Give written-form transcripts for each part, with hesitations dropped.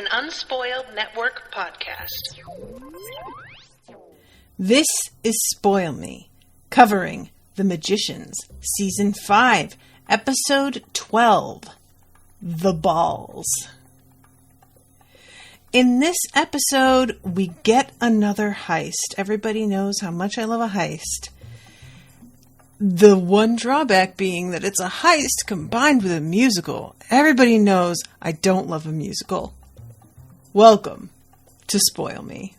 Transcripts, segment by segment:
an Unspoiled Network podcast. This is Spoil Me, covering The Magicians, Season 5, Episode 12, The Balls. In this episode, we get another heist. Everybody knows how much I love a heist. The one drawback being that it's a heist combined with a musical. Everybody knows I don't love a musical. Welcome to Spoil Me.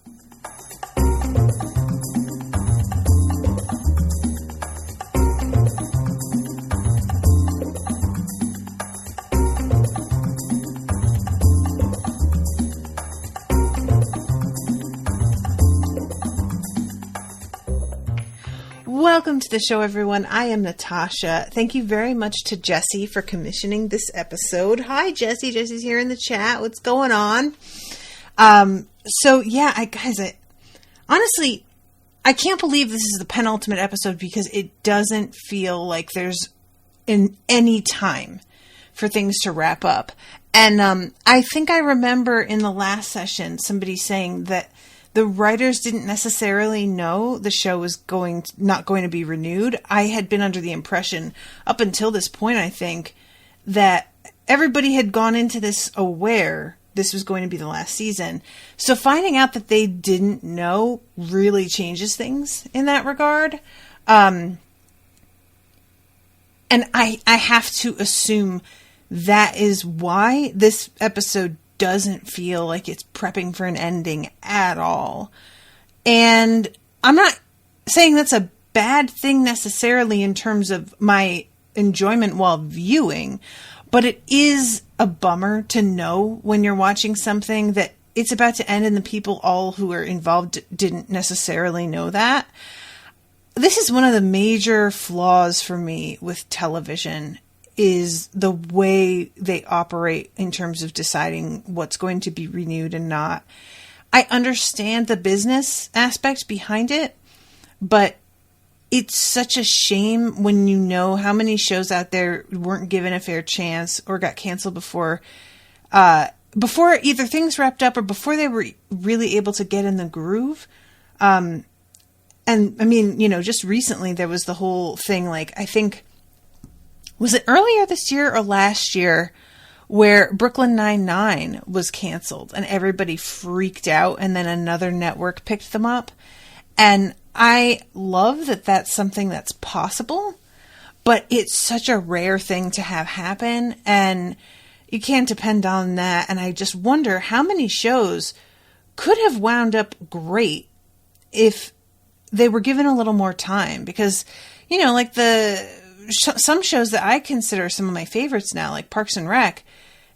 Welcome to the show, everyone. I am Natasha. Thank you very much to Jessie for commissioning this episode. Hi, Jessie. Jessie's here in the chat. What's going on? Honestly, I can't believe this is the penultimate episode because it doesn't feel like there's any time for things to wrap up. And I think I remember in the last session somebody saying that the writers didn't necessarily know the show was not going to be renewed. I had been under the impression up until this point, I think, that everybody had gone into this aware this was going to be the last season. So finding out that they didn't know really changes things in that regard. And I have to assume that is why this episode doesn't feel like it's prepping for an ending at all. And I'm not saying that's a bad thing necessarily in terms of my enjoyment while viewing, but it is a bummer to know when you're watching something that it's about to end and the people all who are involved didn't necessarily know that. This is one of the major flaws for me with television, is the way they operate in terms of deciding what's going to be renewed and not. I understand the business aspect behind it, but it's such a shame when you know how many shows out there weren't given a fair chance or got canceled before either things wrapped up or before they were really able to get in the groove. And I mean, just recently there was the whole thing, like, I think, was it earlier this year or last year where Brooklyn Nine-Nine was canceled and everybody freaked out and then another network picked them up? And I love that that's something that's possible, but it's such a rare thing to have happen and you can't depend on that. And I just wonder how many shows could have wound up great if they were given a little more time, because, like some shows that I consider some of my favorites now, like Parks and Rec,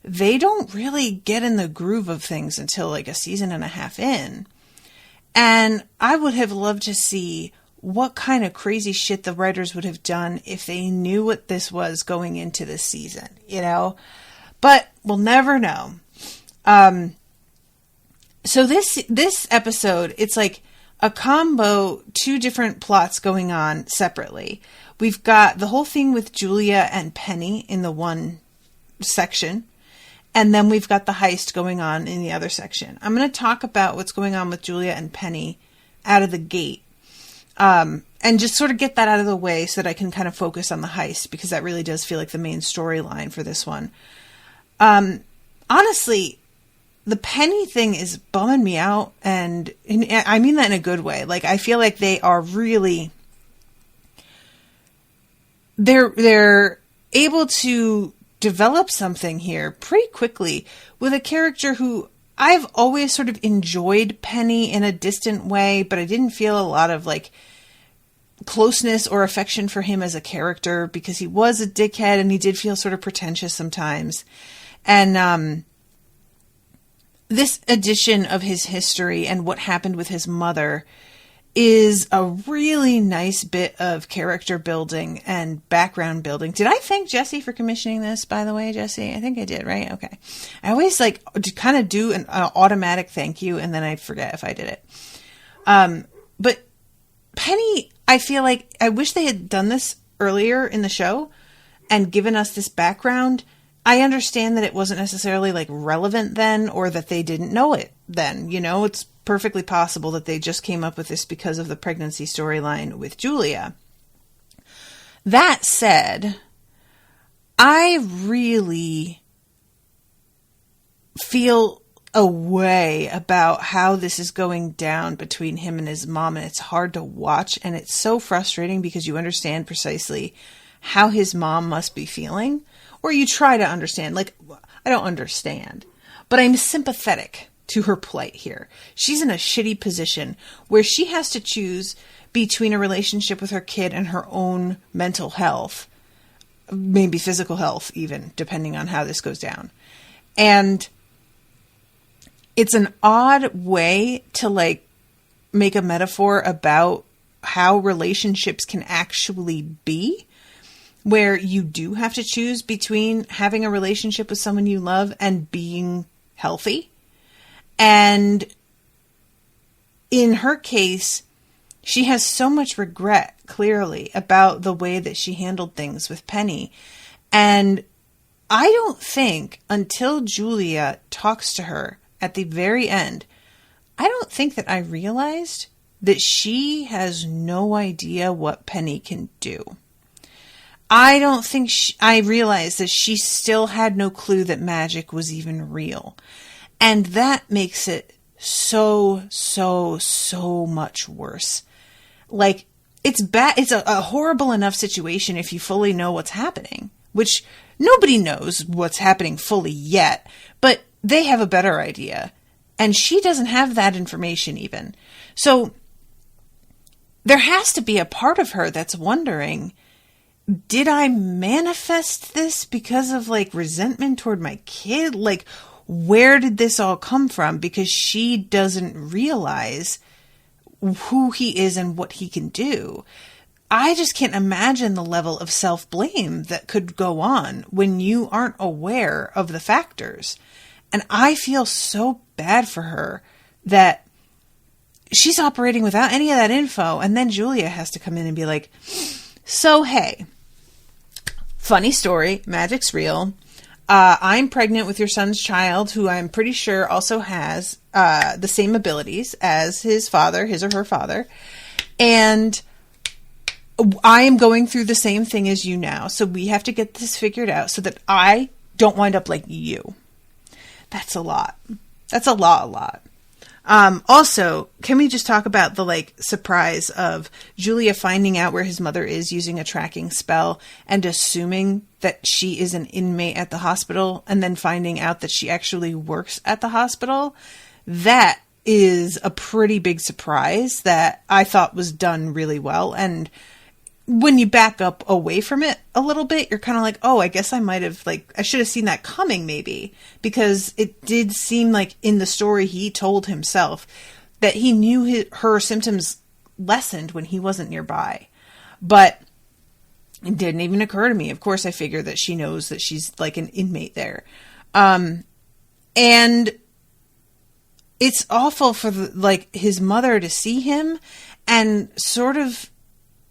they don't really get in the groove of things until like a season and a half in. And I would have loved to see what kind of crazy shit the writers would have done if they knew what this was going into this season, but we'll never know. So this episode, it's like a combo, two different plots going on separately. We've got the whole thing with Julia and Penny in the one section, and then we've got the heist going on in the other section. I'm going to talk about what's going on with Julia and Penny out of the gate, and just sort of get that out of the way so that I can kind of focus on the heist, because that really does feel like the main storyline for this one. Honestly, the Penny thing is bumming me out, and I mean that in a good way. Like, I feel like they are really... They're able to develop something here pretty quickly with a character who I've always sort of enjoyed Penny in a distant way, but I didn't feel a lot of like closeness or affection for him as a character because he was a dickhead and he did feel sort of pretentious sometimes. And this edition of his history and what happened with his mother is a really nice bit of character building and background building. Did I thank Jessie for commissioning this, by the way, Jessie? I think I did, right? Okay. I always like to kind of do an automatic thank you, and then I forget if I did it. But Penny, I feel like I wish they had done this earlier in the show and given us this background I understand that it wasn't necessarily like relevant then, or that they didn't know it then. You know, it's perfectly possible that they just came up with this because of the pregnancy storyline with Julia. That said, I really feel a way about how this is going down between him and his mom, and it's hard to watch, and it's so frustrating because you understand precisely how his mom must be feeling, or you try to understand. Like, I don't understand, but I'm sympathetic to her plight here. She's in a shitty position where she has to choose between a relationship with her kid and her own mental health, maybe physical health even, depending on how this goes down. And it's an odd way to like make a metaphor about how relationships can actually be, where you do have to choose between having a relationship with someone you love and being healthy. And in her case, she has so much regret, clearly, about the way that she handled things with Penny. And I don't think until Julia talks to her at the very end, I don't think that I realized that she has no idea what Penny can do. I don't think I realized that she still had no clue that magic was even real. And that makes it so much worse. Like, it's bad. It's a horrible enough situation if you fully know what's happening, which nobody knows what's happening fully yet, but they have a better idea. And she doesn't have that information even. So there has to be a part of her that's wondering, did I manifest this because of like resentment toward my kid? Like, where did this all come from? Because she doesn't realize who he is and what he can do. I just can't imagine the level of self-blame that could go on when you aren't aware of the factors. And I feel so bad for her that she's operating without any of that info. And then Julia has to come in and be like, so, hey, funny story, magic's real. I'm pregnant with your son's child, who I'm pretty sure also has the same abilities as his father, his or her father. And I am going through the same thing as you now. So we have to get this figured out so that I don't wind up like you. That's a lot. That's a lot. Also, can we just talk about the like surprise of Julia finding out where his mother is using a tracking spell and assuming that she is an inmate at the hospital, and then finding out that she actually works at the hospital? That is a pretty big surprise that I thought was done really well. And when you back up away from it a little bit, you're kind of like, oh, I guess I might have, like, I should have seen that coming maybe, because it did seem like in the story he told himself that he knew her symptoms lessened when he wasn't nearby. But it didn't even occur to me. Of course, I figure that she knows that she's like an inmate there. And it's awful for his mother to see him and sort of,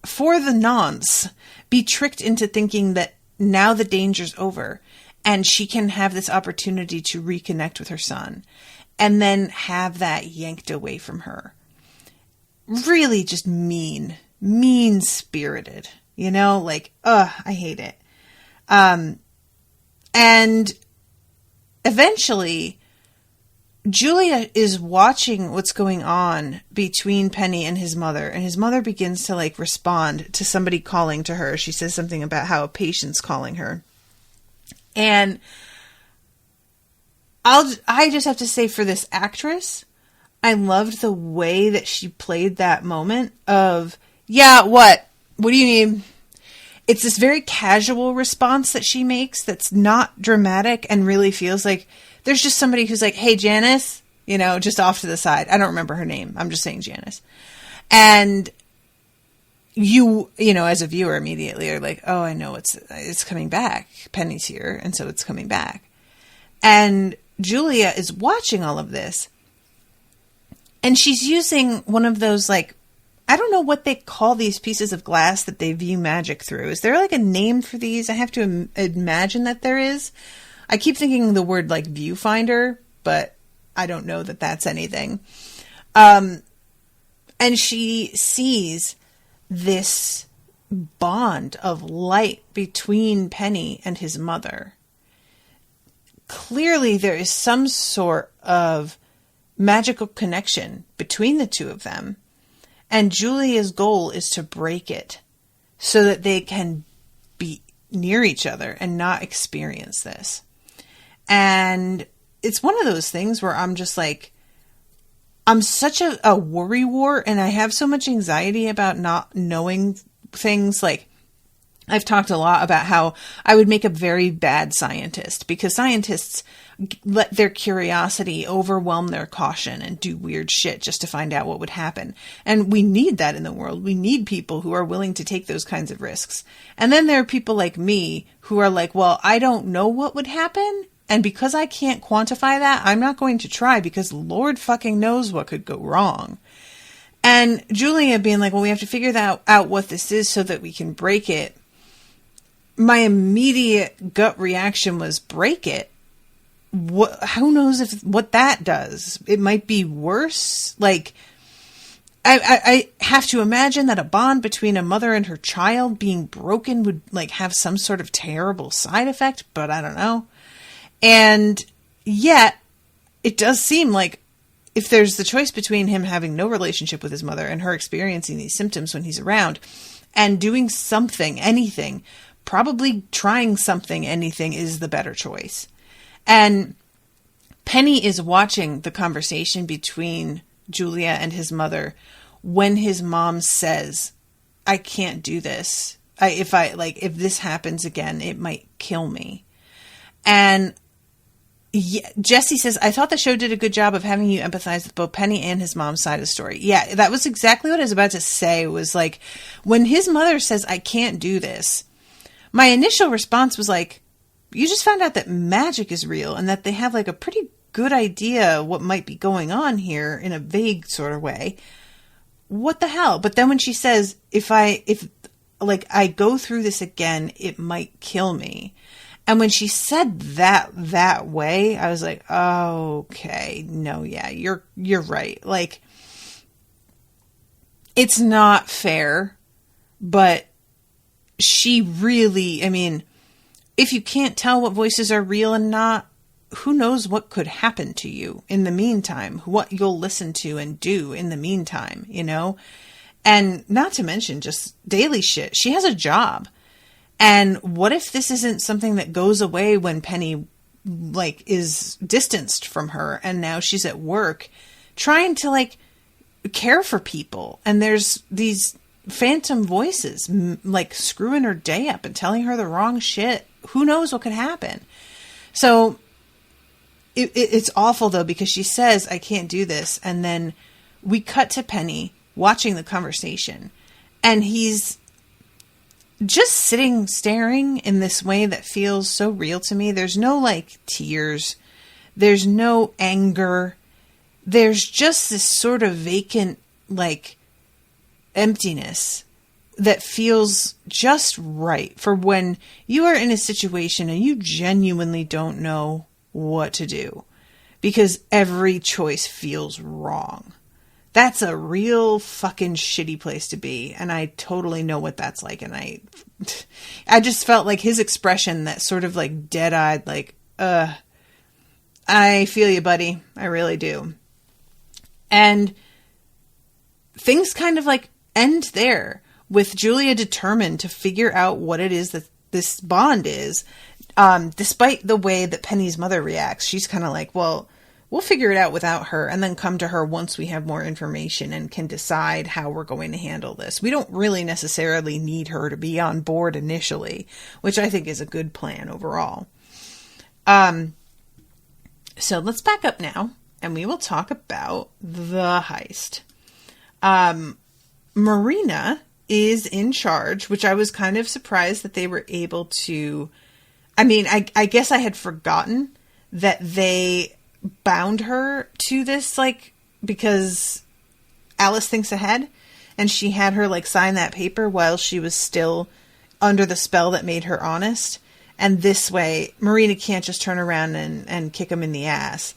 for the nonce, be tricked into thinking that now the danger's over and she can have this opportunity to reconnect with her son, and then have that yanked away from her. Really just mean-spirited, you know, like, I hate it. And eventually Julia is watching what's going on between Penny and his mother begins to like respond to somebody calling to her. She says something about how a patient's calling her. And I just have to say, for this actress, I loved the way that she played that moment of, yeah, what do you need? It's this very casual response that she makes that's not dramatic and really feels like there's just somebody who's like, hey, Janice, you know, just off to the side. I don't remember her name. I'm just saying Janice. And you know, as a viewer immediately are like, oh, I know it's coming back. Penny's here. And so it's coming back. And Julia is watching all of this. And she's using one of those like I don't know what they call these pieces of glass that they view magic through. Is there like a name for these? I have to imagine that there is. I keep thinking the word like viewfinder, but I don't know that that's anything. And she sees this bond of light between Penny and his mother. Clearly there is some sort of magical connection between the two of them. And Julia's goal is to break it so that they can be near each other and not experience this. And it's one of those things where I'm just like, I'm such a worrywart, and I have so much anxiety about not knowing things. Like, I've talked a lot about how I would make a very bad scientist, because scientists let their curiosity overwhelm their caution and do weird shit just to find out what would happen. And we need that in the world. We need people who are willing to take those kinds of risks. And then there are people like me who are like, well, I don't know what would happen. And because I can't quantify that, I'm not going to try, because Lord fucking knows what could go wrong. And Julia being like, well, we have to figure out what this is so that we can break it. My immediate gut reaction was break it. Who knows what that does? It might be worse. Like, I have to imagine that a bond between a mother and her child being broken would like have some sort of terrible side effect, but I don't know. And yet, it does seem like if there's the choice between him having no relationship with his mother and her experiencing these symptoms when he's around, and doing something, anything, probably trying something, anything is the better choice. And Penny is watching the conversation between Julia and his mother when his mom says, I can't do this. If this happens again, it might kill me. And Jessie says, I thought the show did a good job of having you empathize with both Penny and his mom's side of the story. Yeah, that was exactly what I was about to say, was like, when his mother says, I can't do this, my initial response was like, you just found out that magic is real and that they have like a pretty good idea what might be going on here in a vague sort of way. What the hell? But then when she says, if I go through this again, it might kill me. And when she said that way, I was like, oh, okay, no, yeah, you're right. Like, it's not fair, but she really, I mean, if you can't tell what voices are real and not, who knows what could happen to you in the meantime, what you'll listen to and do in the meantime, you know? And not to mention just daily shit. She has a job. And what if this isn't something that goes away when Penny like is distanced from her and now she's at work trying to like care for people, and there's these phantom voices like screwing her day up and telling her the wrong shit. Who knows what could happen? So it's awful though, because she says, I can't do this. And then we cut to Penny watching the conversation, and he's just sitting staring in this way that feels so real to me. There's no like tears. There's no anger. There's just this sort of vacant, like, emptiness that feels just right for when you are in a situation and you genuinely don't know what to do because every choice feels wrong. That's a real fucking shitty place to be. And I totally know what that's like. And I just felt like his expression, that sort of like dead-eyed, like, I feel you, buddy. I really do. And things kind of like end there with Julia determined to figure out what it is that this bond is. Despite the way that Penny's mother reacts, she's kind of like, well, we'll figure it out without her and then come to her once we have more information and can decide how we're going to handle this. We don't really necessarily need her to be on board initially, which I think is a good plan overall. So let's back up now and we will talk about the heist. Marina is in charge, which I was kind of surprised that they were able to. I mean, I guess I had forgotten that they bound her to this, like, because Alice thinks ahead. and she had her like sign that paper while she was still under the spell that made her honest. And this way, Marina can't just turn around and kick him in the ass.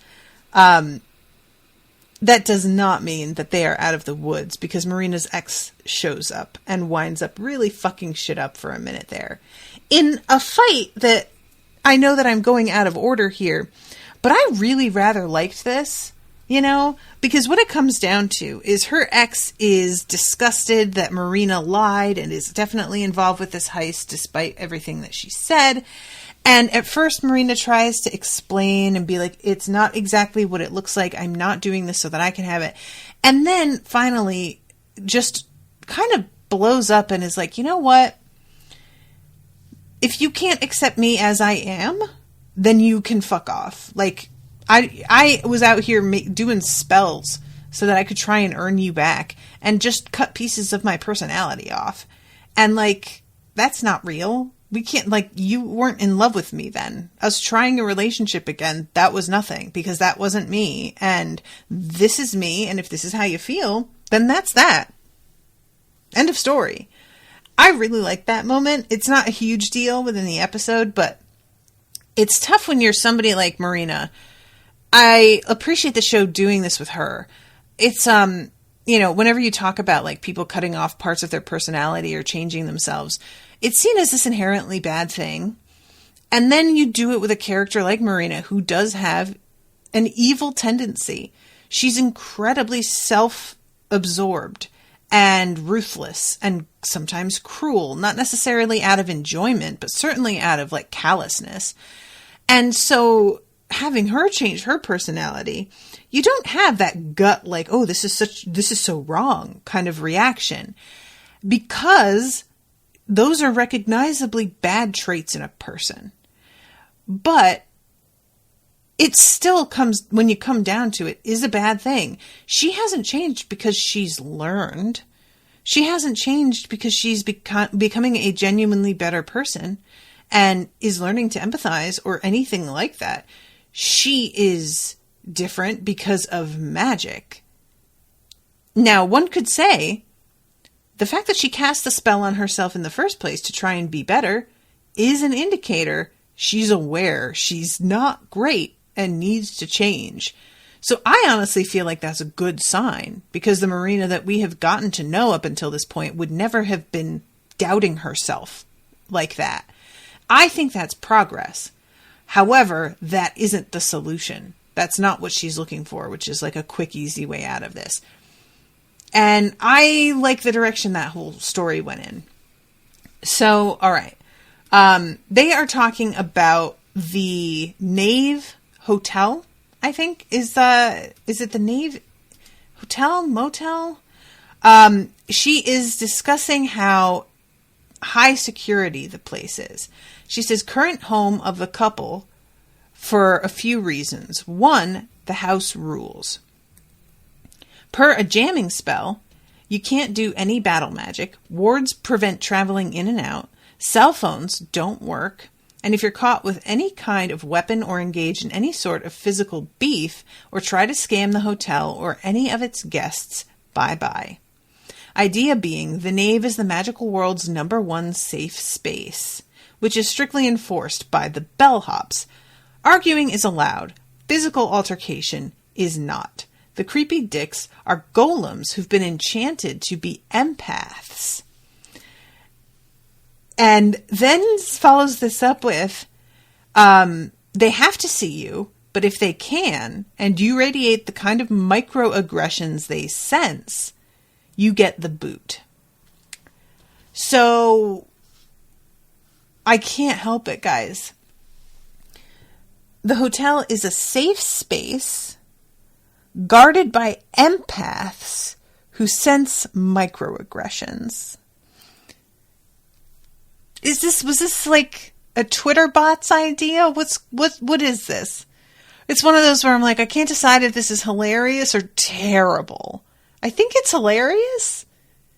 That does not mean that they are out of the woods, because Marina's ex shows up and winds up really fucking shit up for a minute there. In a fight that, I know that I'm going out of order here, but I really rather liked this, you know, because what it comes down to is her ex is disgusted that Marina lied and is definitely involved with this heist despite everything that she said. And at first, Marina tries to explain and be like, it's not exactly what it looks like. I'm not doing this so that I can have it. And then finally just kind of blows up and is like, you know what? If you can't accept me as I am, then you can fuck off. Like, I was out here doing spells so that I could try and earn you back and just cut pieces of my personality off. And like, that's not real. We can't, like, you weren't in love with me then. Us trying a relationship again, that was nothing, because that wasn't me. And this is me. And if this is how you feel, then that's that. End of story. I really like that moment. It's not a huge deal within the episode, but it's tough when you're somebody like Marina. I appreciate the show doing this with her. It's, you know, whenever you talk about like people cutting off parts of their personality or changing themselves, it's seen as this inherently bad thing. And then you do it with a character like Marina, who does have an evil tendency. She's incredibly self-absorbed and ruthless and sometimes cruel, not necessarily out of enjoyment, but certainly out of like callousness. And so having her change her personality, you don't have that gut like, oh, this is so wrong kind of reaction, because those are recognizably bad traits in a person. But it still comes, when you come down to it, is a bad thing. She hasn't changed because she's learned. She hasn't changed because she's becoming a genuinely better person and is learning to empathize or anything like that. She is different because of magic. Now, one could say the fact that she cast the spell on herself in the first place to try and be better is an indicator she's aware she's not great and needs to change. So I honestly feel like that's a good sign, because the Marina that we have gotten to know up until this point would never have been doubting herself like that. I think that's progress. However, that isn't the solution. That's not what she's looking for, which is like a quick, easy way out of this. And I like the direction that whole story went in. So, all right. They are talking about the Nave Hotel, I think. Is it the Nave Hotel? Motel? She is discussing how high security the place is. She says current home of the couple for a few reasons. One, the house rules. Per a jamming spell, you can't do any battle magic. Wards prevent traveling in and out. Cell phones don't work. And if you're caught with any kind of weapon or engaged in any sort of physical beef or try to scam the hotel or any of its guests, bye-bye. Idea being, the Nave is the magical world's #1 safe space, which is strictly enforced by the bellhops. Arguing is allowed. Physical altercation is not. The creepy dicks are golems who've been enchanted to be empaths. And then follows this up with, they have to see you, but if they can, and you radiate the kind of microaggressions they sense, you get the boot. So, I can't help it, guys. The hotel is a safe space guarded by empaths who sense microaggressions. Was this like a Twitter bot's idea? What is this? It's one of those where I'm like, I can't decide if this is hilarious or terrible. I think it's hilarious,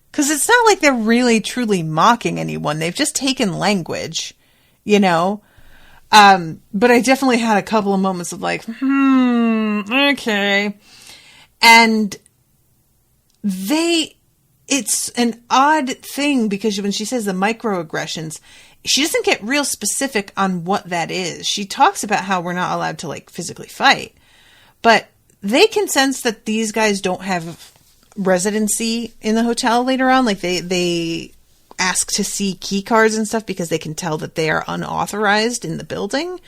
because it's not like they're really truly mocking anyone. They've just taken language, you know? But I definitely had a couple of moments of like, okay. And it's an odd thing because when she says the microaggressions, she doesn't get real specific on what that is. She talks about how we're not allowed to like physically fight, but they can sense that these guys don't have residency in the hotel later on. Like they ask to see key cards and stuff because they can tell that they are unauthorized in the building.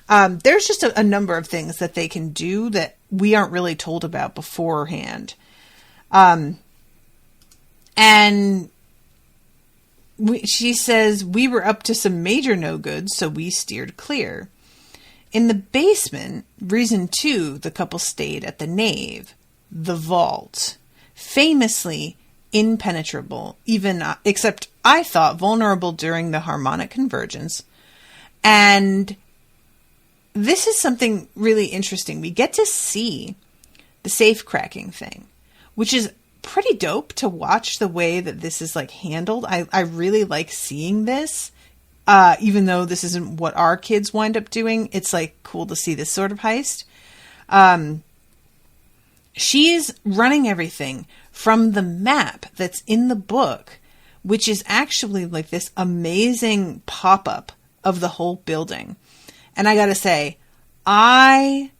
There's just a number of things that they can do that we aren't really told about beforehand. And she says, we were up to some major no-goods, so we steered clear. In the basement, reason 2, the couple stayed at the nave, the vault, famously impenetrable, even except I thought vulnerable during the harmonic convergence. And this is something really interesting. We get to see the safe cracking thing, which is pretty dope to watch the way that this is like handled. I really like seeing this, even though this isn't what our kids wind up doing. It's like cool to see this sort of heist. She's running everything from the map that's in the book, which is actually like this amazing pop-up of the whole building. And I gotta say, I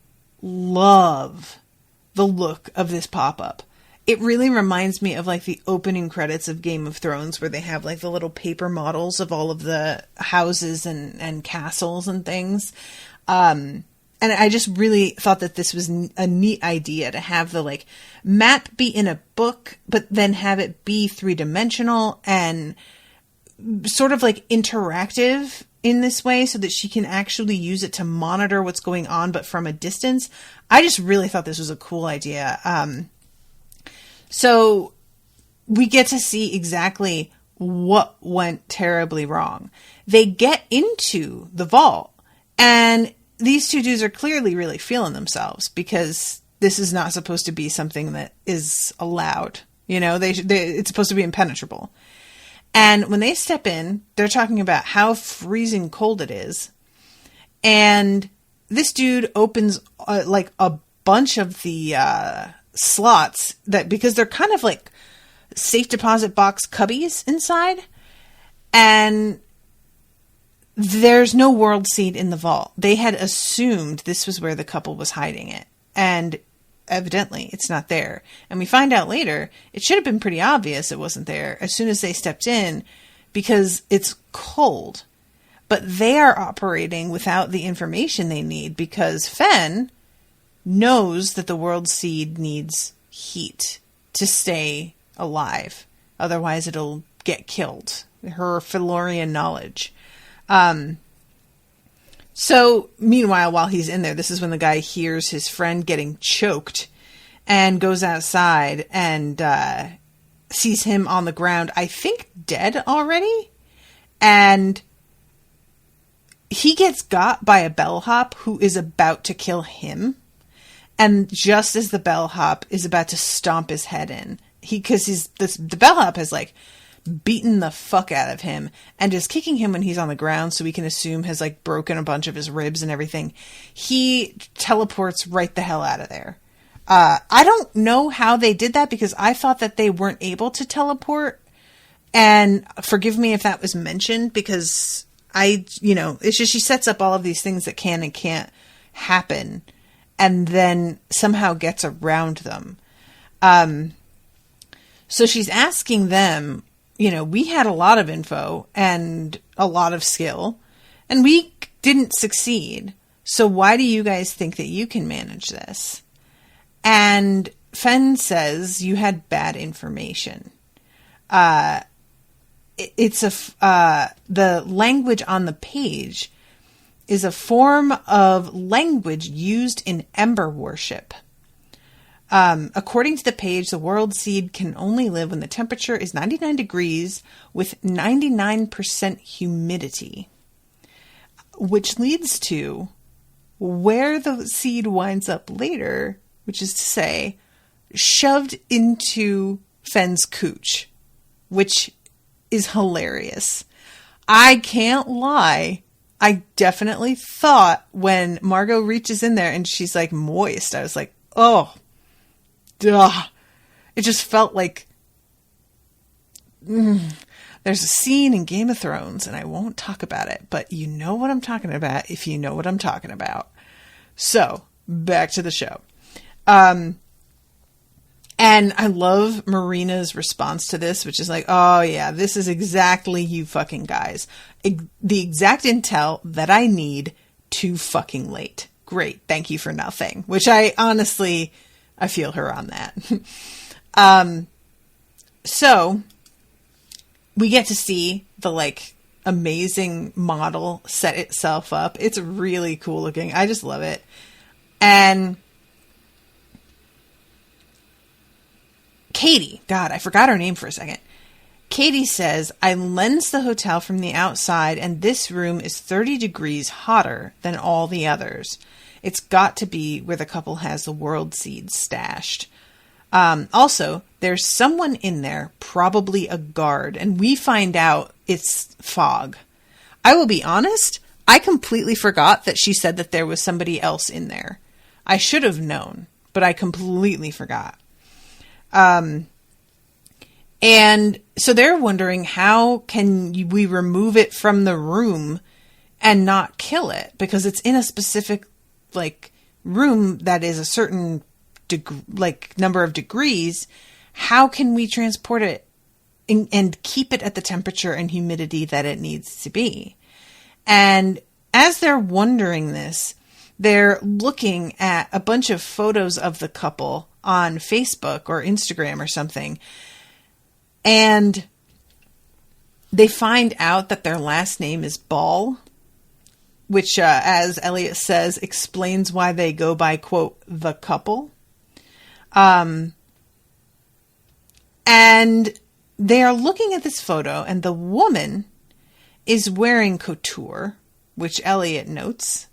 love the look of this pop-up. It really reminds me of like the opening credits of Game of Thrones where they have like the little paper models of all of the houses and castles and things. And I just really thought that this was a neat idea to have the like map be in a book, but then have it be 3-dimensional and sort of like interactive in this way so that she can actually use it to monitor what's going on, but from a distance. I just really thought this was a cool idea. So we get to see exactly what went terribly wrong. They get into the vault, and these two dudes are clearly really feeling themselves because this is not supposed to be something that is allowed. You know, it's supposed to be impenetrable. And when they step in, they're talking about how freezing cold it is. And this dude opens like a bunch of the slots that, because they're kind of like safe deposit box cubbies inside, and there's no world seed in the vault. They had assumed this was where the couple was hiding it, and evidently it's not there. And we find out later it should have been pretty obvious it wasn't there as soon as they stepped in, because it's cold. But they are operating without the information they need, because Fen knows that the world seed needs heat to stay alive. Otherwise it'll get killed. Her Felorian knowledge. So meanwhile, while he's in there, this is when the guy hears his friend getting choked and goes outside and sees him on the ground, I think dead already. And he gets got by a bellhop who is about to kill him. And just as the bellhop is about to stomp his head in, the bellhop has like beaten the fuck out of him and is kicking him when he's on the ground, so we can assume has like broken a bunch of his ribs and everything. He teleports right the hell out of there. I don't know how they did that, because I thought that they weren't able to teleport. And forgive me if that was mentioned, because it's just she sets up all of these things that can and can't happen, and then somehow gets around them. So she's asking them, we had a lot of info and a lot of skill, and we didn't succeed. So why do you guys think that you can manage this? And Fen says, you had bad information. The language on the page is a form of language used in ember worship. According to the page, the world seed can only live when the temperature is 99 degrees with 99% humidity, which leads to where the seed winds up later, which is to say, shoved into Fen's cooch, which is hilarious. I can't lie. I definitely thought when Margot reaches in there and she's like moist, I was like, oh, duh. It just felt like there's a scene in Game of Thrones, and I won't talk about it, but you know what I'm talking about if you know what I'm talking about. So, back to the show. And I love Marina's response to this, which is like, oh yeah, this is exactly you fucking guys. The exact intel that I need, too fucking late. Great, thank you for nothing. Which I feel her on that. So, we get to see the, like, amazing model set itself up. It's really cool looking. I just love it. And Katie, God, I forgot her name for a second. Katie says, I lensed the hotel from the outside, and this room is 30 degrees hotter than all the others. It's got to be where the couple has the world seeds stashed. Also, there's someone in there, probably a guard, and we find out it's Fog. I will be honest, I completely forgot that she said that there was somebody else in there. I should have known, but I completely forgot. And so they're wondering, how can we remove it from the room and not kill it? Because it's in a specific, like, room that is a certain number of degrees. How can we transport it and keep it at the temperature and humidity that it needs to be? And as they're wondering this, they're looking at a bunch of photos of the couple on Facebook or Instagram or something. And they find out that their last name is Ball, which, as Elliot says, explains why they go by, quote, the couple. And they are looking at this photo, and the woman is wearing couture, which Elliot notes.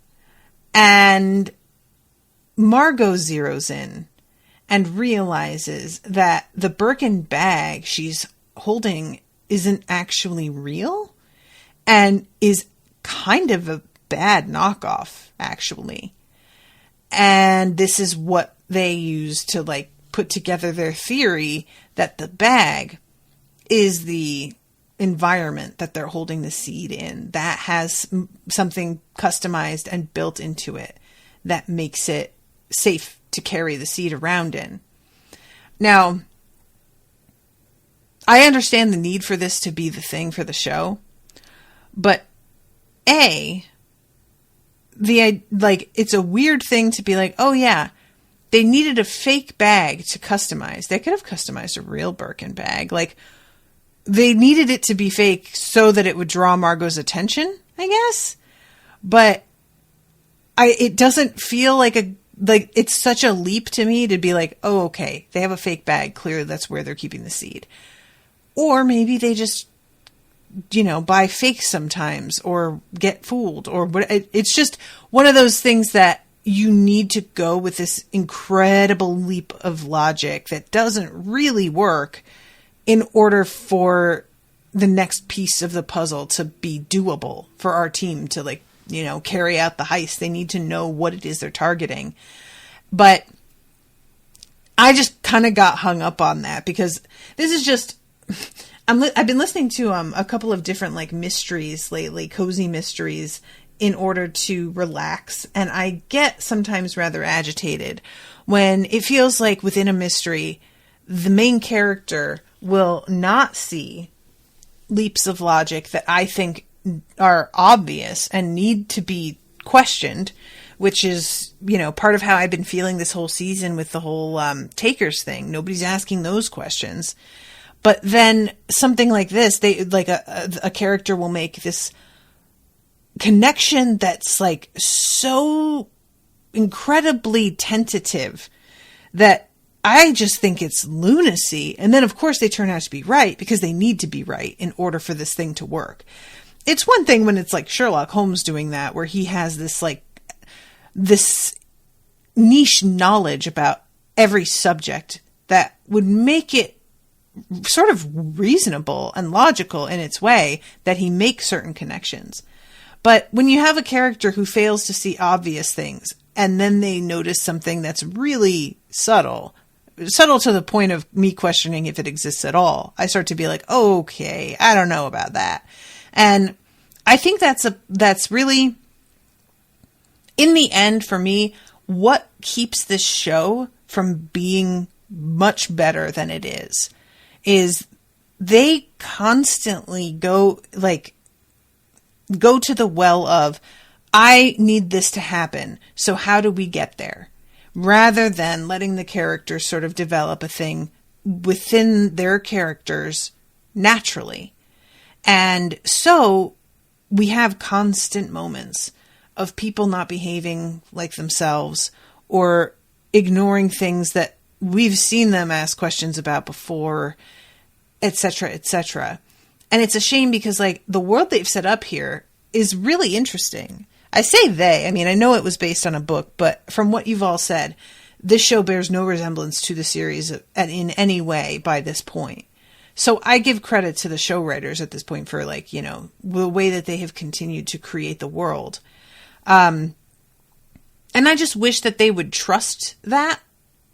And Margot zeroes in and realizes that the Birkin bag she's holding isn't actually real and is kind of a bad knockoff, actually. And this is what they use to, like, put together their theory that the bag is the environment that they're holding the seed in. That has something customized and built into it that makes it safe to carry the seed around in. Now, I understand the need for this to be the thing for the show, but it's a weird thing to be like, oh yeah, they needed a fake bag to customize. They could have customized a real Birkin bag. Like, they needed it to be fake so that it would draw Margot's attention, I guess. But it doesn't feel like it's such a leap to me to be like, oh, okay, they have a fake bag. Clearly that's where they're keeping the seed. Or maybe they just, buy fake sometimes or get fooled or what. It's just one of those things that you need to go with this incredible leap of logic that doesn't really work in order for the next piece of the puzzle to be doable for our team to, carry out the heist. They need to know what it is they're targeting. But I just kind of got hung up on that because this is just, I've been listening to a couple of different mysteries lately, cozy mysteries, in order to relax. And I get sometimes rather agitated when it feels like within a mystery, the main character will not see leaps of logic that I think are obvious and need to be questioned, which is, part of how I've been feeling this whole season with the whole takers thing. Nobody's asking those questions. But then something like this, a character will make this connection that's so incredibly tentative that I just think it's lunacy. And then, of course, they turn out to be right because they need to be right in order for this thing to work. It's one thing when it's like Sherlock Holmes doing that, where he has this niche knowledge about every subject that would make it sort of reasonable and logical in its way that he makes certain connections. But when you have a character who fails to see obvious things and then they notice something that's really subtle, subtle to the point of me questioning if it exists at all. I start to be like, okay, I don't know about that. And I think that's really, in the end, for me, what keeps this show from being much better than it is they constantly go to the well of, I need this to happen, so how do we get there? Rather than letting the characters sort of develop a thing within their characters naturally. And so we have constant moments of people not behaving like themselves or ignoring things that we've seen them ask questions about before, etc., etc. And it's a shame because, like, the world they've set up here is really interesting. I say they, I mean, I know it was based on a book, but from what you've all said, this show bears no resemblance to the series in any way by this point. So I give credit to the show writers at this point for, like, you know, the way that they have continued to create the world. And I just wish that they would trust that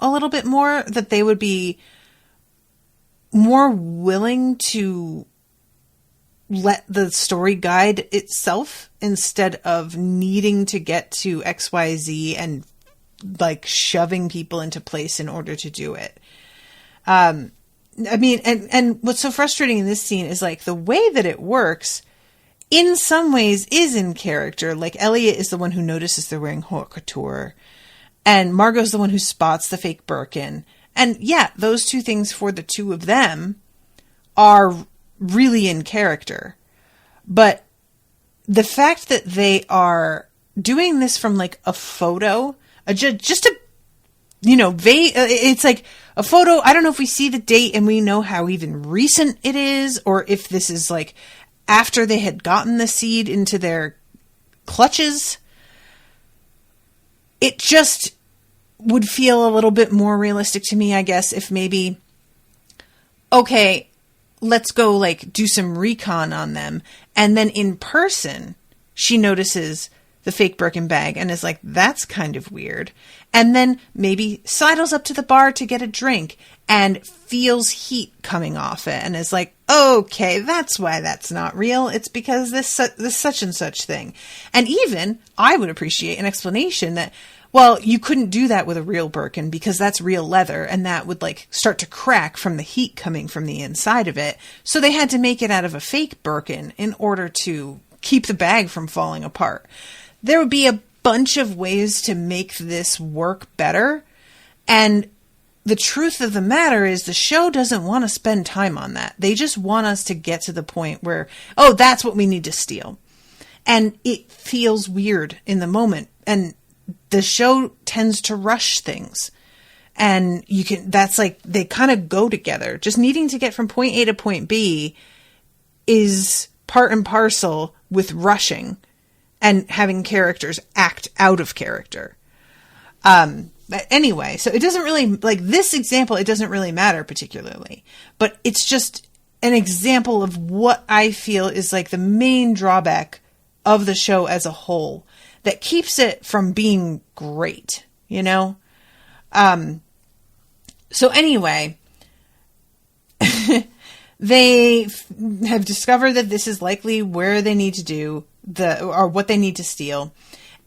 a little bit more, that they would be more willing to let the story guide itself instead of needing to get to XYZ and like shoving people into place in order to do it. I mean, and what's so frustrating in this scene is like the way that it works in some ways is in character. Like Elliot is the one who notices they're wearing haute couture and Margot's the one who spots the fake Birkin. And yeah, those two things for the two of them are really in character. But the fact that they are doing this from like a photo, just a, you know, it's like a photo. I don't know if we see the date and we know how even recent it is, or if this is like after they had gotten the seed into their clutches. It just would feel a little bit more realistic to me, I guess, if maybe, okay, let's go like do some recon on them. And then in person, she notices the fake Birkin bag and is like, that's kind of weird. And then maybe sidles up to the bar to get a drink and feels heat coming off it and is like, okay, that's why that's not real. It's because this such and such thing. And even I would appreciate an explanation that, well, you couldn't do that with a real Birkin because that's real leather and that would like start to crack from the heat coming from the inside of it. So they had to make it out of a fake Birkin in order to keep the bag from falling apart. There would be a bunch of ways to make this work better. And the truth of the matter is the show doesn't want to spend time on that. They just want us to get to the point where, oh, that's what we need to steal. And it feels weird in the moment. And the show tends to rush things. And that's like, they kind of go together. Just needing to get from point A to point B is part and parcel with rushing and having characters act out of character. But anyway, so it doesn't really, like this example, it doesn't really matter particularly, but it's just an example of what I feel is like the main drawback of the show as a whole that keeps it from being great, you know? So anyway, they have discovered that this is likely where they need to do or what they need to steal.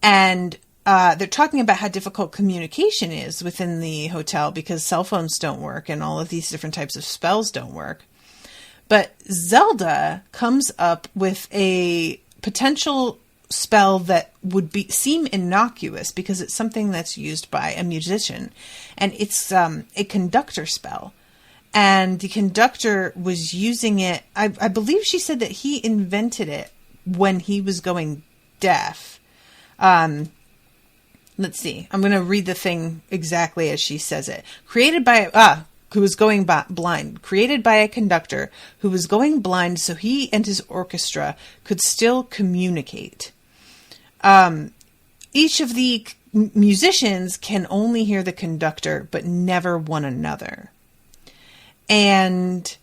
And they're talking about how difficult communication is within the hotel because cell phones don't work and all of these different types of spells don't work. But Zelda comes up with a potential spell that would seem innocuous because it's something that's used by a musician, and it's a conductor spell. And the conductor was using it, I believe she said that he invented it when he was going deaf. Let's see. I'm going to read the thing exactly as she says it. Who was going blind. Created by a conductor who was going blind so he and his orchestra could still communicate. Each of the musicians can only hear the conductor, but never one another. And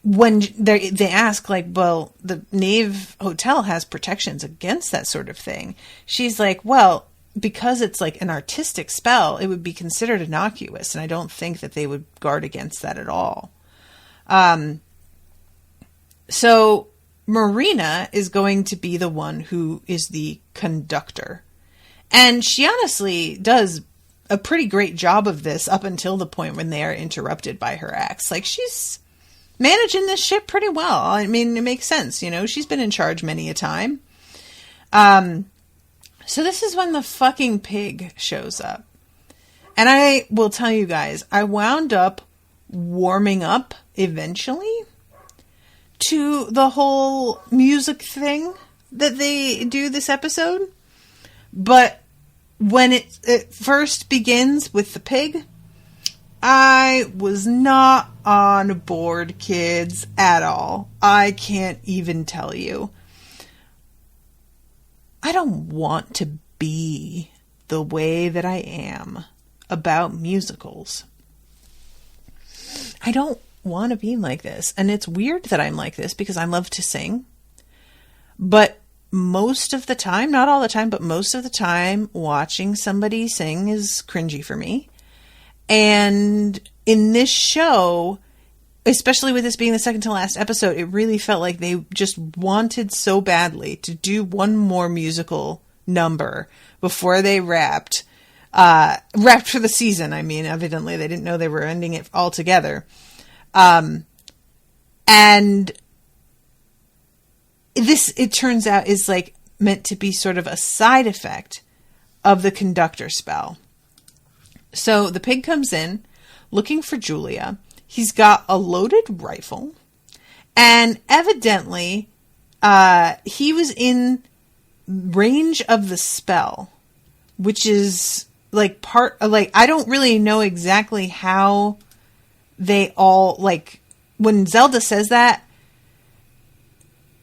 when they ask, like, well, the Nave Hotel has protections against that sort of thing. She's like, well, because it's like an artistic spell, it would be considered innocuous. And I don't think that they would guard against that at all. So Marina is going to be the one who is the conductor. And she honestly does a pretty great job of this up until the point when they are interrupted by her ex. Like, she's managing this ship pretty well. I mean, it makes sense, you know, she's been in charge many a time. So this is when the fucking pig shows up. And I will tell you guys, I wound up warming up eventually to the whole music thing that they do this episode. But when it first begins with the pig, I was not on board, kids, at all. I can't even tell you. I don't want to be the way that I am about musicals. I don't want to be like this. And it's weird that I'm like this because I love to sing. But most of the time, not all the time, but most of the time, watching somebody sing is cringy for me. And in this show, especially with this being the second to last episode, it really felt like they just wanted so badly to do one more musical number before they wrapped for the season. I mean, evidently they didn't know they were ending it altogether. And this, it turns out, is like meant to be sort of a side effect of the conductor spell. So the pig comes in looking for Julia. He's got a loaded rifle, and evidently, he was in range of the spell, which is like I don't really know exactly how they all, like, when Zelda says that,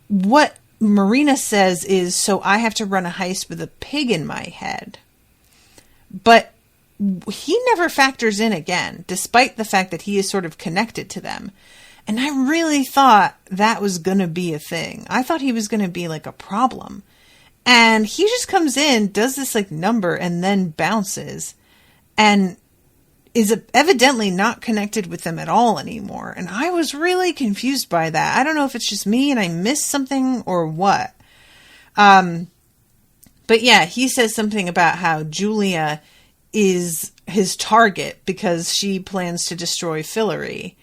what Marina says is, so I have to run a heist with a pig in my head. But he never factors in again, despite the fact that he is sort of connected to them. And I really thought that was going to be a thing. I thought he was going to be like a problem. And he just comes in, does this like number, and then bounces. And is evidently not connected with them at all anymore. And I was really confused by that. I don't know if it's just me and I missed something or what. But yeah, he says something about how Julia is his target because she plans to destroy Fillory.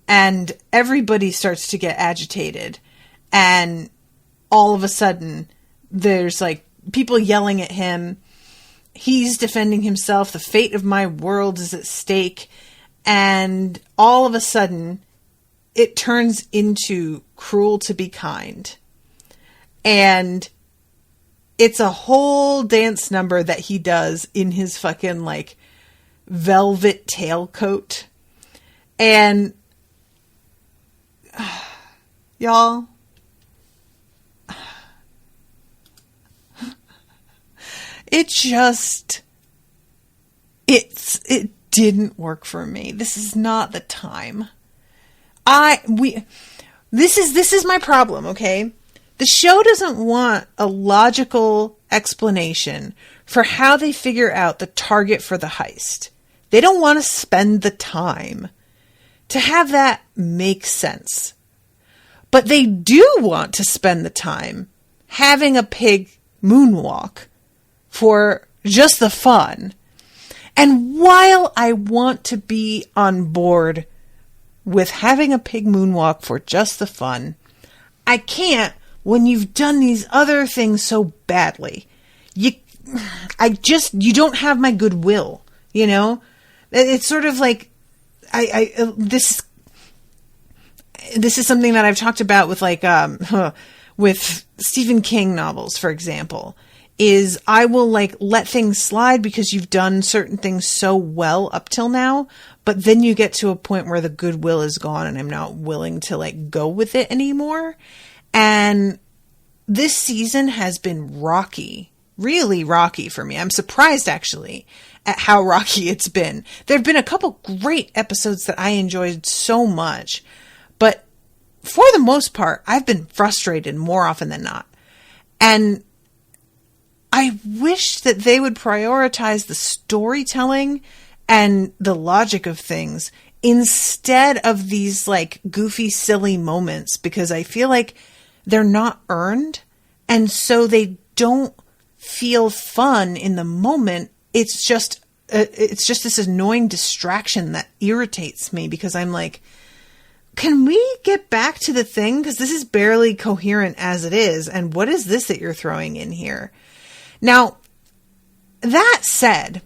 And everybody starts to get agitated. And all of a sudden, there's like people yelling at him. He's defending himself. The fate of my world is at stake. And all of a sudden, it turns into Cruel to Be Kind. And it's a whole dance number that he does in his fucking, like, velvet tailcoat. And, y'all, it didn't work for me. This is not the time. This is my problem, okay? The show doesn't want a logical explanation for how they figure out the target for the heist. They don't want to spend the time to have that make sense. But they do want to spend the time having a pig moonwalk for just the fun. And while I want to be on board with having a pig moonwalk for just the fun, I can't when you've done these other things so badly. You don't have my goodwill, you know? It's sort of like, this is something that I've talked about with like, with Stephen King novels, for example, is I will like let things slide because you've done certain things so well up till now, but then you get to a point where the goodwill is gone and I'm not willing to like go with it anymore. And this season has been rocky, really rocky for me. I'm surprised actually at how rocky it's been. There have been a couple great episodes that I enjoyed so much, but for the most part, I've been frustrated more often than not. And I wish that they would prioritize the storytelling and the logic of things instead of these like goofy, silly moments, because I feel like they're not earned. And so they don't feel fun in the moment. It's just this annoying distraction that irritates me, because I'm like, can we get back to the thing? Because this is barely coherent as it is. And what is this that you're throwing in here? Now, that said,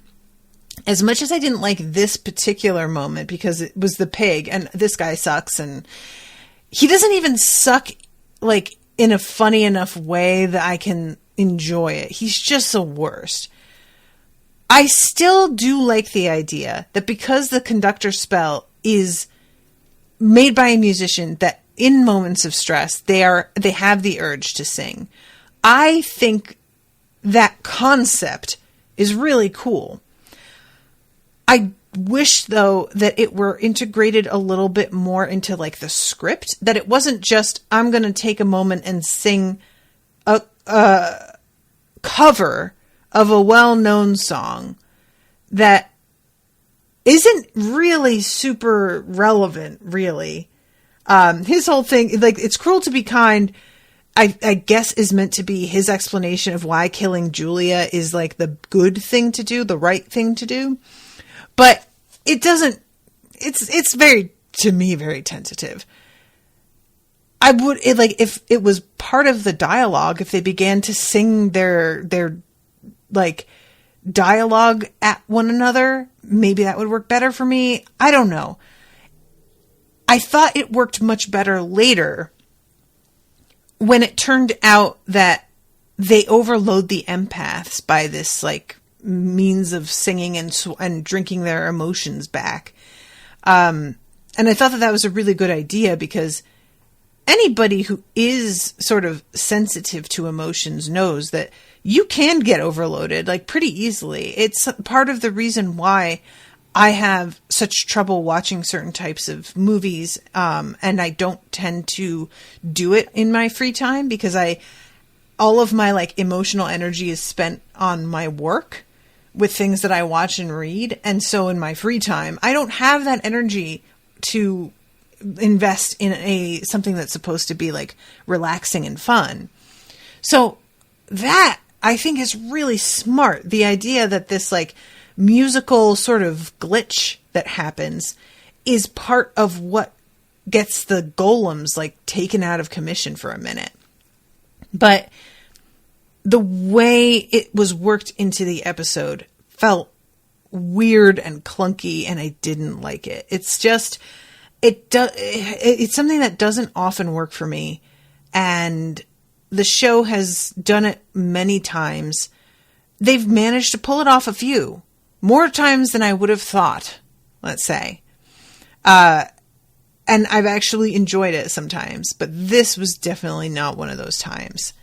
as much as I didn't like this particular moment because it was the pig and this guy sucks, and he doesn't even suck like in a funny enough way that I can enjoy it. He's just the worst. I still do like the idea that because the conductor spell is made by a musician, that in moments of stress, they have the urge to sing. I think that concept is really cool. I wish, though, that it were integrated a little bit more into like the script, that it wasn't just, I'm going to take a moment and sing a cover of a well-known song that isn't really super relevant, really. His whole thing, like, It's Cruel to Be Kind, I guess is meant to be his explanation of why killing Julia is like the good thing to do, the right thing to do. But it doesn't, it's very, to me, very tentative. I would, if it was part of the dialogue, if they began to sing their like dialogue at one another, maybe that would work better for me. I don't know. I thought it worked much better later when it turned out that they overload the empaths by this like means of singing and drinking their emotions back. And I thought that was a really good idea, because anybody who is sort of sensitive to emotions knows that you can get overloaded like pretty easily. It's part of the reason why I have such trouble watching certain types of movies. And I don't tend to do it in my free time, because all of my like emotional energy is spent on my work with things that I watch and read. And so in my free time, I don't have that energy to invest in something that's supposed to be like relaxing and fun. So that I think is really smart. The idea that this like musical sort of glitch that happens is part of what gets the golems like taken out of commission for a minute. But the way it was worked into the episode felt weird and clunky, and I didn't like it. It's just, it's something that doesn't often work for me, and the show has done it many times. They've managed to pull it off a few more times than I would have thought, let's say. And I've actually enjoyed it sometimes, but this was definitely not one of those times.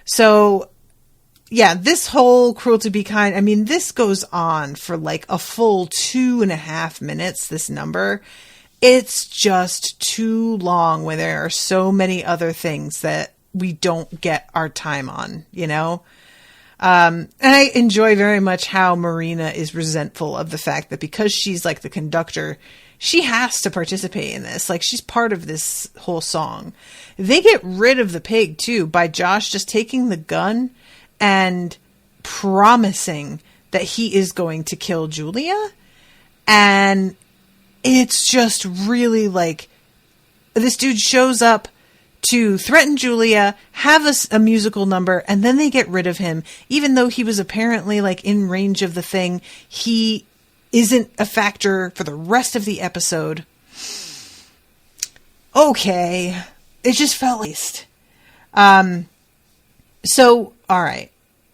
So yeah, this whole Cruel to Be Kind, I mean, this goes on for like a full 2.5 minutes, this number. It's just too long when there are so many other things that we don't get our time on, you know? And I enjoy very much how Marina is resentful of the fact that because she's like the conductor, she has to participate in this. Like, she's part of this whole song. They get rid of the pig too by Josh just taking the gun and promising that he is going to kill Julia. And it's just really like, this dude shows up to threaten Julia, have a musical number, and then they get rid of him. Even though he was apparently like in range of the thing, he isn't a factor for the rest of the episode. Okay. It just felt least. So, all right,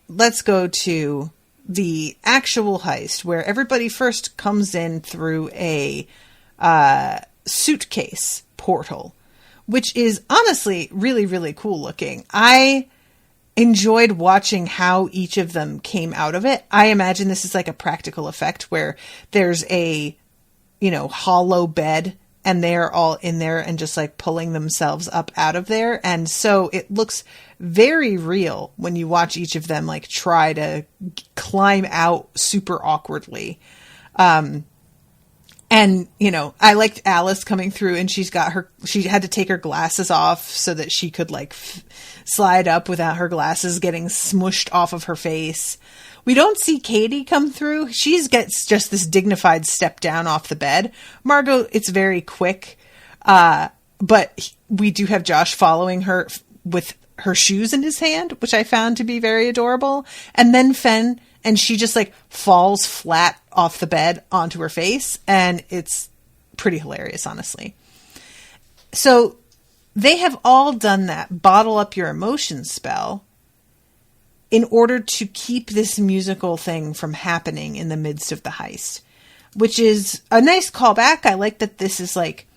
let's go to the actual heist, where everybody first comes in through a suitcase portal, which is honestly really, really cool looking. I enjoyed watching how each of them came out of it. I imagine this is like a practical effect where there's a, hollow bed and they're all in there and just like pulling themselves up out of there. And so it looks very real when you watch each of them like try to climb out super awkwardly. And, you know, I liked Alice coming through, and she had to take her glasses off so that she could like slide up without her glasses getting smushed off of her face. We don't see Katie come through. She gets just this dignified step down off the bed. Margot, it's very quick. But we do have Josh following her with her shoes in his hand, which I found to be very adorable. And then Fen, and she just like falls flat off the bed onto her face. And it's pretty hilarious, honestly. So they have all done that bottle up your emotions spell in order to keep this musical thing from happening in the midst of the heist, which is a nice callback. I like that this is like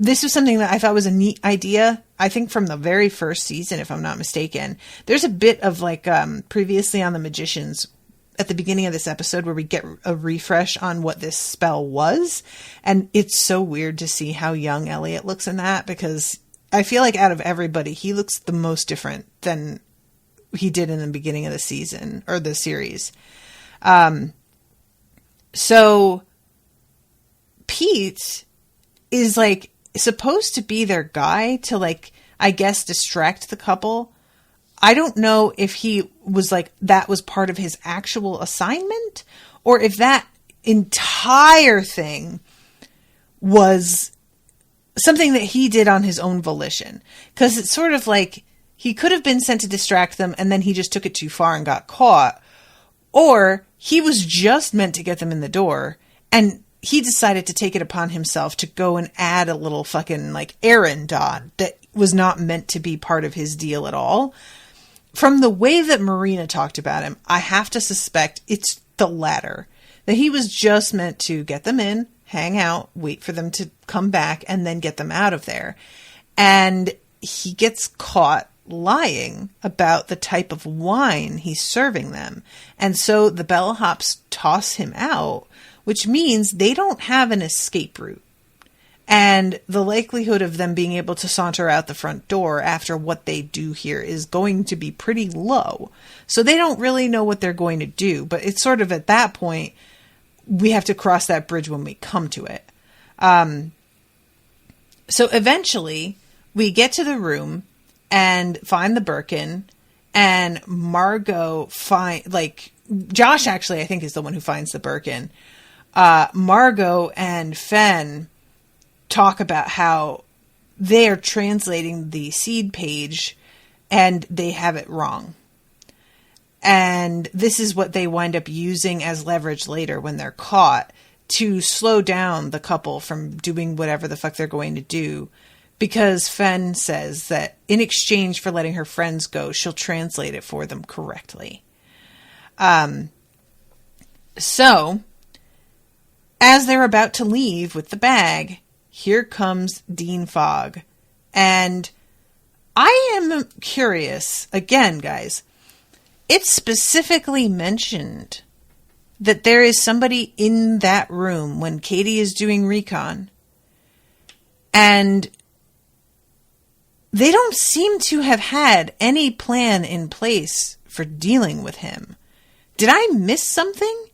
this was something that I thought was a neat idea. I think from the very first season, if I'm not mistaken, there's a bit of like previously on The Magicians at the beginning of this episode where we get a refresh on what this spell was. And it's so weird to see how young Elliot looks in that, because I feel like out of everybody, he looks the most different than he did in the beginning of the season or the series. So Pete is like supposed to be their guy to like, I guess, distract the couple. I don't know if he was like, that was part of his actual assignment, or if that entire thing was something that he did on his own volition. Because it's sort of like he could have been sent to distract them and then he just took it too far and got caught. Or he was just meant to get them in the door and he decided to take it upon himself to go and add a little fucking like errand on that was not meant to be part of his deal at all. From the way that Marina talked about him, I have to suspect it's the latter. That he was just meant to get them in, hang out, wait for them to come back, and then get them out of there. And he gets caught lying about the type of wine he's serving them. And so the bellhops toss him out, which means they don't have an escape route. And the likelihood of them being able to saunter out the front door after what they do here is going to be pretty low. So they don't really know what they're going to do. But it's sort of at that point, we have to cross that bridge when we come to it. So eventually, we get to the room and find the Birkin. And Margot Josh actually, I think, is the one who finds the Birkin. Margot and Fen talk about how they are translating the seed page and they have it wrong. And this is what they wind up using as leverage later when they're caught to slow down the couple from doing whatever the fuck they're going to do. Because Fen says that in exchange for letting her friends go, she'll translate it for them correctly. So as they're about to leave with the bag, here comes Dean Fogg. And I am curious, again, guys, it's specifically mentioned that there is somebody in that room when Katie is doing recon. And they don't seem to have had any plan in place for dealing with him. Did I miss something?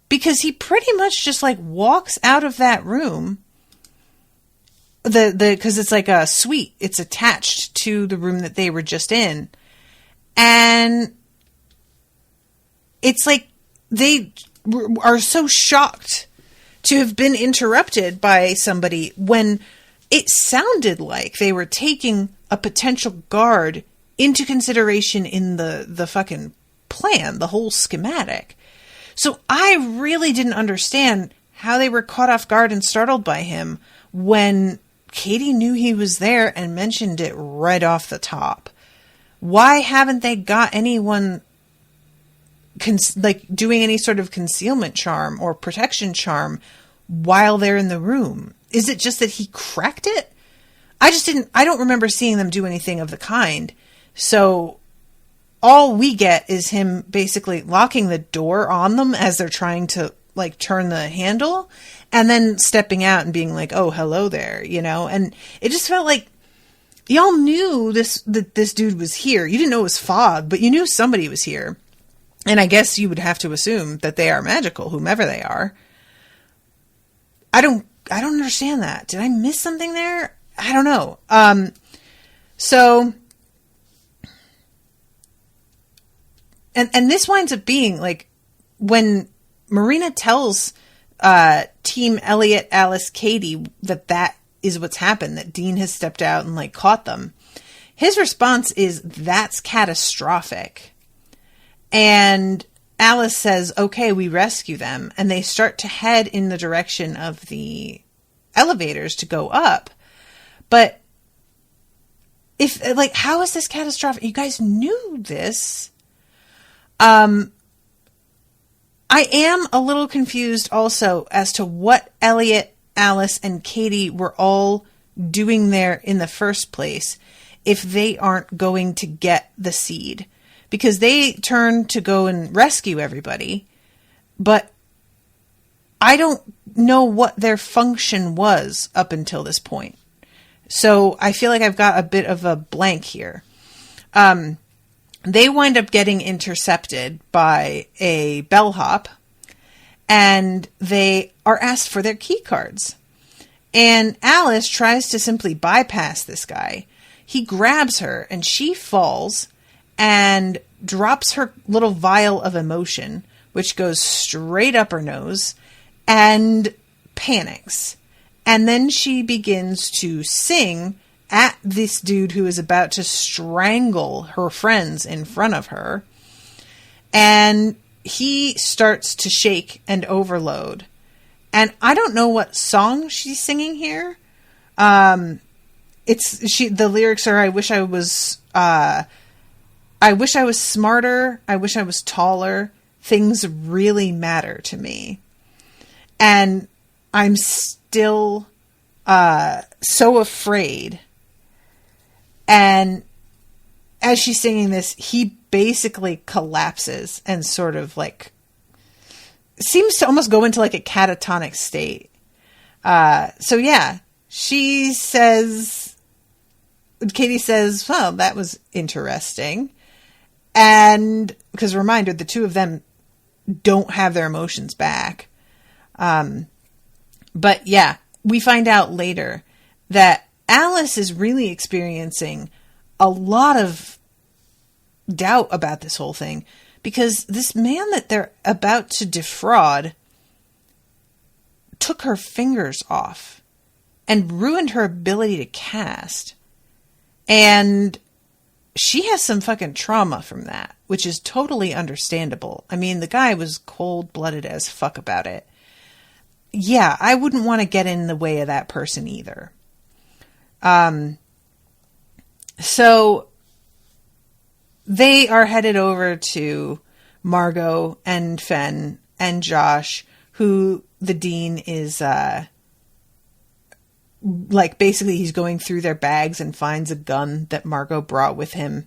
Because he pretty much just like walks out of that room. Because it's like a suite. It's attached to the room that they were just in. And it's like they are so shocked to have been interrupted by somebody when it sounded like they were taking a potential guard into consideration in the fucking plan, the whole schematic. So I really didn't understand how they were caught off guard and startled by him when Katie knew he was there and mentioned it right off the top. Why haven't they got anyone doing any sort of concealment charm or protection charm while they're in the room? Is it just that he cracked it? I don't remember seeing them do anything of the kind. So all we get is him basically locking the door on them as they're trying to like turn the handle, and then stepping out and being like, oh, hello there, you know? And it just felt like y'all knew that this dude was here. You didn't know it was fog, but you knew somebody was here. And I guess you would have to assume that they are magical, whomever they are. I don't understand that. Did I miss something there? I don't know. So, and this winds up being like when Marina tells Team Elliot, Alice, Katie that is what's happened, that Dean has stepped out and like caught them. His response is, that's catastrophic. And Alice says, okay, we rescue them. And they start to head in the direction of the elevators to go up. But how is this catastrophic? You guys knew this. I am a little confused also as to what Elliot, Alice, and Katie were all doing there in the first place if they aren't going to get the seed. Because they turn to go and rescue everybody, but I don't know what their function was up until this point. So I feel like I've got a bit of a blank here. They wind up getting intercepted by a bellhop, and they are asked for their key cards. And Alice tries to simply bypass this guy. He grabs her, and she falls and drops her little vial of emotion, which goes straight up her nose, and panics. And then she begins to sing at this dude who is about to strangle her friends in front of her. And he starts to shake and overload. And I don't know what song she's singing here. The lyrics are, I wish I was smarter. I wish I was taller. Things really matter to me. And I'm still so afraid. And as she's singing this, he basically collapses and sort of like seems to almost go into like a catatonic state. So yeah, Katie says, well, that was interesting. And because reminder, the two of them don't have their emotions back. But yeah, we find out later that Alice is really experiencing a lot of doubt about this whole thing, because this man that they're about to defraud took her fingers off and ruined her ability to cast. And she has some fucking trauma from that, which is totally understandable. I mean, the guy was cold-blooded as fuck about it. Yeah, I wouldn't want to get in the way of that person either. So they are headed over to Margot and Fen and Josh, who the dean is, basically he's going through their bags and finds a gun that Margot brought with him.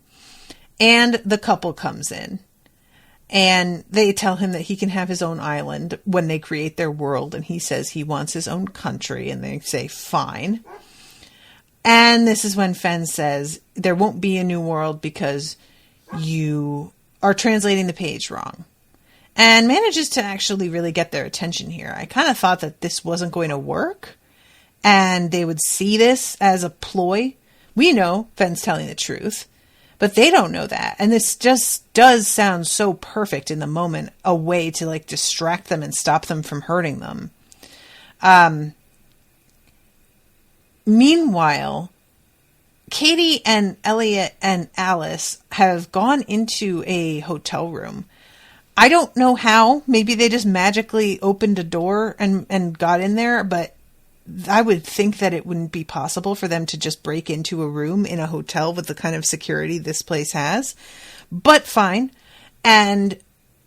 And the couple comes in. And they tell him that he can have his own island when they create their world. And he says he wants his own country. And they say, fine. And this is when Fen says, there won't be a new world because you are translating the page wrong. And manages to actually really get their attention here. I kind of thought that this wasn't going to work. And they would see this as a ploy. We know Fen's telling the truth. But they don't know that. And this just does sound so perfect in the moment, a way to like distract them and stop them from hurting them. Meanwhile, Katie and Elliot and Alice have gone into a hotel room. I don't know how. Maybe they just magically opened a door and got in there, but I would think that it wouldn't be possible for them to just break into a room in a hotel with the kind of security this place has. But fine. And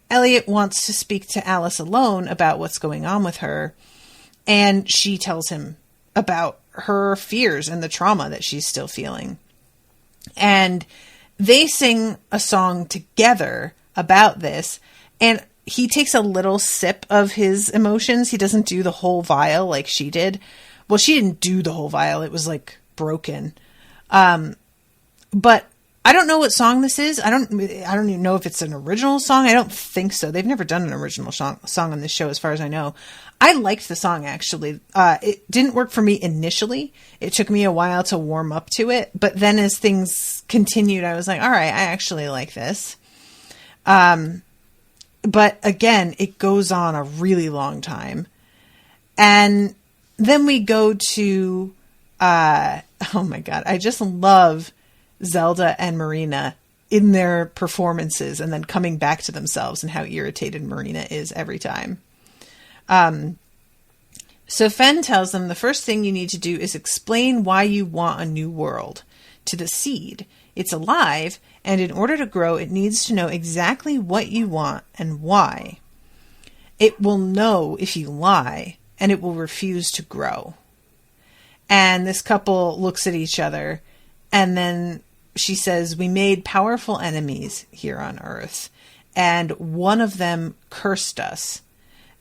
Elliot wants to speak to Alice alone about what's going on with her. And she tells him about her fears and the trauma that she's still feeling. And they sing a song together about this. And he takes a little sip of his emotions. He doesn't do the whole vial like she did. Well, she didn't do the whole vial. It was like broken. But I don't know what song this is. I don't even know if it's an original song. I don't think so. They've never done an original song on this show, as far as I know. I liked the song, actually. It didn't work for me initially. It took me a while to warm up to it. But then as things continued, I was like, all right, I actually like this. But again, it goes on a really long time. And then we go to, oh my God, I just love Zelda and Marina in their performances and then coming back to themselves and how irritated Marina is every time. So Fen tells them the first thing you need to do is explain why you want a new world to the seed. It's alive, and in order to grow, it needs to know exactly what you want and why. It will know if you lie, and it will refuse to grow. And this couple looks at each other, and then she says, we made powerful enemies here on Earth, and one of them cursed us,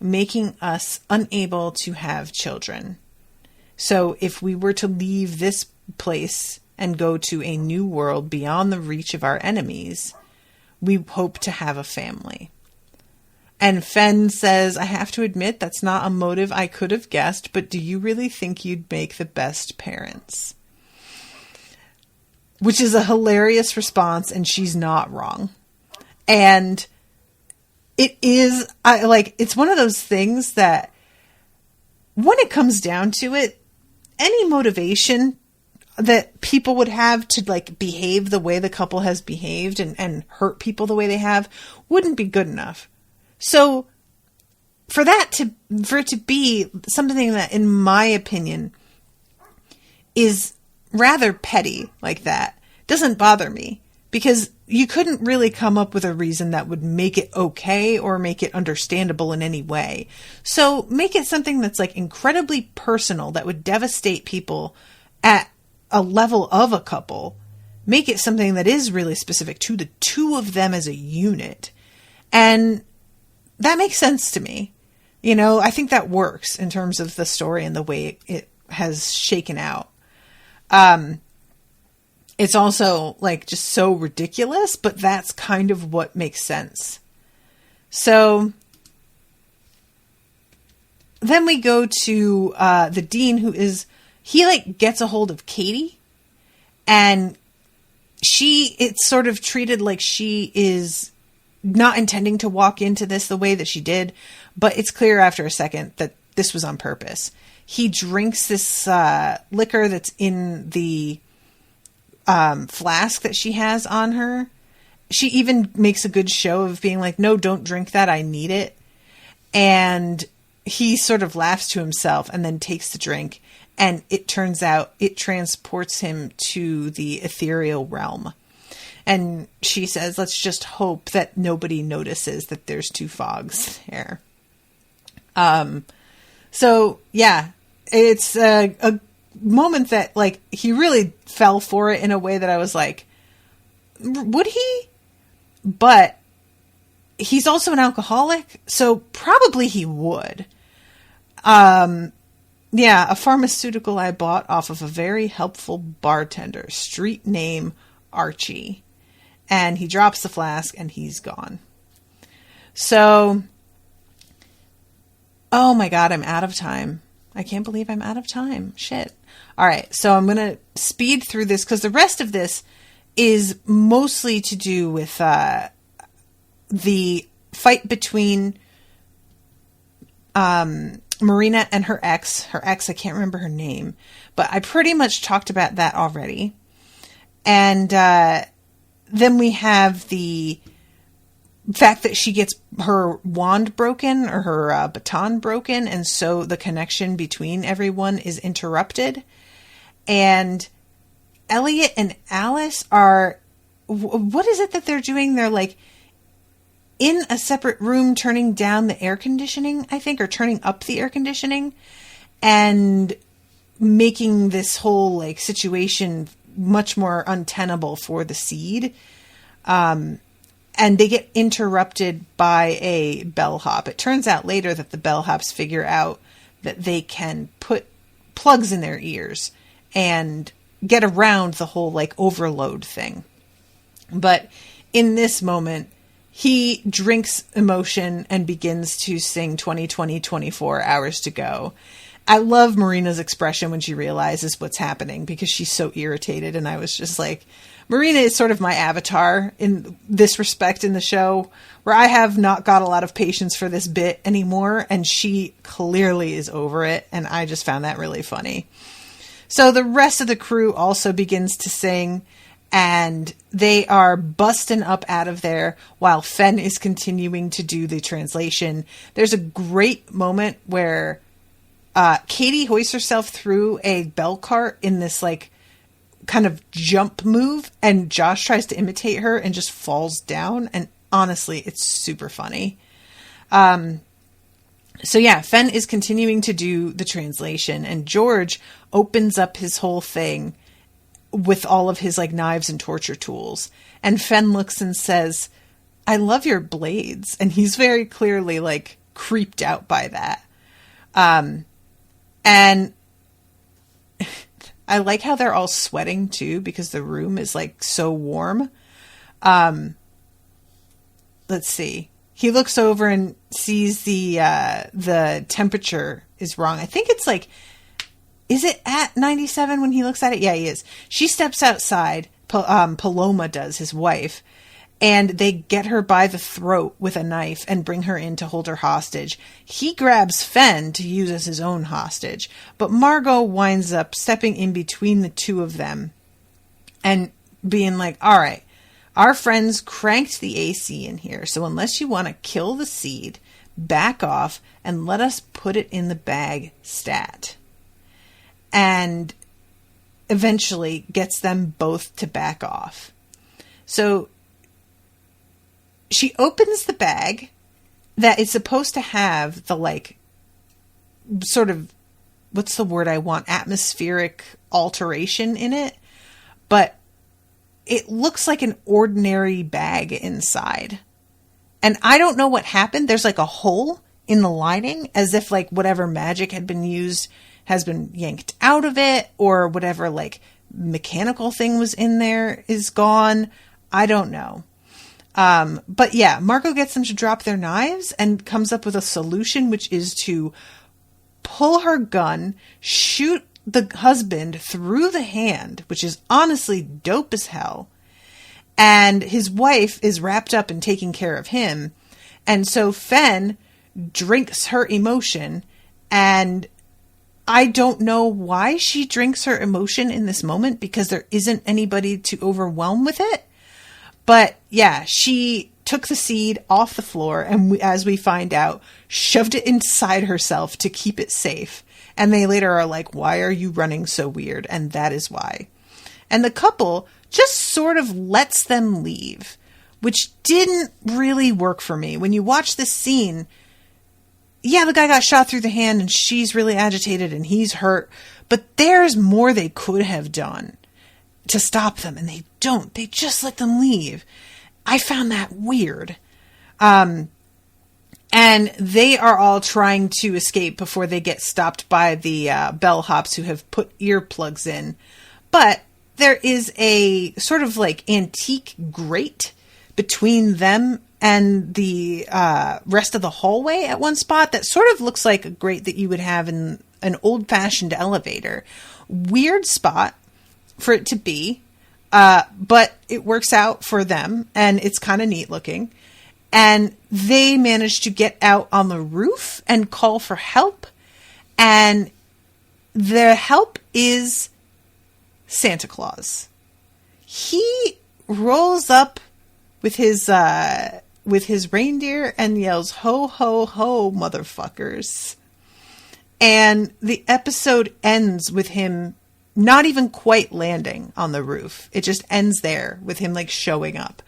making us unable to have children. So if we were to leave this place and go to a new world beyond the reach of our enemies, we hope to have a family. And Fen says, I have to admit that's not a motive I could have guessed, but do you really think you'd make the best parents? Which is a hilarious response, and she's not wrong. And it is, it's one of those things that when it comes down to it, any motivation that people would have to like behave the way the couple has behaved and hurt people the way they have wouldn't be good enough. So for it to be something that, in my opinion, is rather petty like that, doesn't bother me, because you couldn't really come up with a reason that would make it okay or make it understandable in any way. So make it something that's like incredibly personal that would devastate people at a level of a couple. Make it something that is really specific to the two of them as a unit. And that makes sense to me. You know, I think that works in terms of the story and the way it has shaken out. It's also like just so ridiculous, but that's kind of what makes sense. So then we go to the dean, he like gets a hold of Katie, and it's sort of treated like she is not intending to walk into this the way that she did, but it's clear after a second that this was on purpose. He drinks this liquor that's in the flask that she has on her. She even makes a good show of being like, no, don't drink that. I need it. And he sort of laughs to himself and then takes the drink. And it turns out it transports him to the ethereal realm. And she says, let's just hope that nobody notices that there's two fogs there. So yeah, it's a moment that like he really fell for it in a way that I was like, would he? But he's also an alcoholic, so probably he would. Yeah, a pharmaceutical I bought off of a very helpful bartender, street name Archie. And he drops the flask and he's gone. So, oh my God, I'm out of time. I can't believe I'm out of time. Shit. All right, so I'm going to speed through this because the rest of this is mostly to do with the fight between Marina and her ex. I can't remember her name, but I pretty much talked about that already. And then we have the fact that she gets her wand broken or her baton broken, and so the connection between everyone is interrupted. And Elliot and Alice are... What is it that they're doing? They're like in a separate room turning down the air conditioning, I think, or turning up the air conditioning, and making this whole like situation much more untenable for the seed. And and they get interrupted by a bellhop. It turns out later that the bellhops figure out that they can put plugs in their ears and get around the whole like overload thing. But in this moment, he drinks emotion and begins to sing 20, 24 hours to go. I love Marina's expression when she realizes what's happening because she's so irritated. And I was just like, Marina is sort of my avatar in this respect in the show, where I have not got a lot of patience for this bit anymore. And she clearly is over it. And I just found that really funny. So the rest of the crew also begins to sing, and they are busting up out of there while Fen is continuing to do the translation. There's a great moment where Katie hoists herself through a bell cart in this like kind of jump move, and Josh tries to imitate her and just falls down. And honestly, it's super funny. So yeah, Fen is continuing to do the translation, and George opens up his whole thing with all of his like knives and torture tools. And Fen looks and says, "I love your blades." And he's very clearly like creeped out by that. And I like how they're all sweating too, because the room is like so warm. Let's see. He looks over and sees the temperature is wrong. I think it's like, is it at 97 when he looks at it? Yeah, he is. She steps outside. Paloma does, his wife. And they get her by the throat with a knife and bring her in to hold her hostage. He grabs Fen to use as his own hostage. But Margot winds up stepping in between the two of them and being like, all right, our friends cranked the AC in here. So unless you want to kill the seed, back off and let us put it in the bag stat. And eventually gets them both to back off. So she opens the bag that is supposed to have the like sort of, what's the word I want? Atmospheric alteration in it. But it looks like an ordinary bag inside. And I don't know what happened. There's like a hole in the lining as if like whatever magic had been used has been yanked out of it, or whatever like mechanical thing was in there is gone. I don't know. But yeah, Margot gets them to drop their knives and comes up with a solution, which is to pull her gun, shoot the husband through the hand, which is honestly dope as hell. And his wife is wrapped up in taking care of him. And so Fen drinks her emotion, and I don't know why she drinks her emotion in this moment, because there isn't anybody to overwhelm with it. But yeah, she took the seed off the floor and, as we find out, shoved it inside herself to keep it safe. And they later are like, why are you running so weird? And that is why. And the couple just sort of lets them leave, which didn't really work for me. When you watch this scene, yeah, the guy got shot through the hand and she's really agitated and he's hurt, but there's more they could have done to stop them, and they don't. They just let them leave. I found that weird. And they are all trying to escape before they get stopped by the bellhops who have put earplugs in. But there is a sort of like antique grate between them and the rest of the hallway at one spot that sort of looks like a grate that you would have in an old-fashioned elevator. Weird spot for it to be, but it works out for them, and it's kind of neat looking. And they manage to get out on the roof and call for help, and their help is Santa Claus. He rolls up with his reindeer and yells, "Ho, ho, ho, motherfuckers." And the episode ends with him not even quite landing on the roof. It just ends there with him like showing up,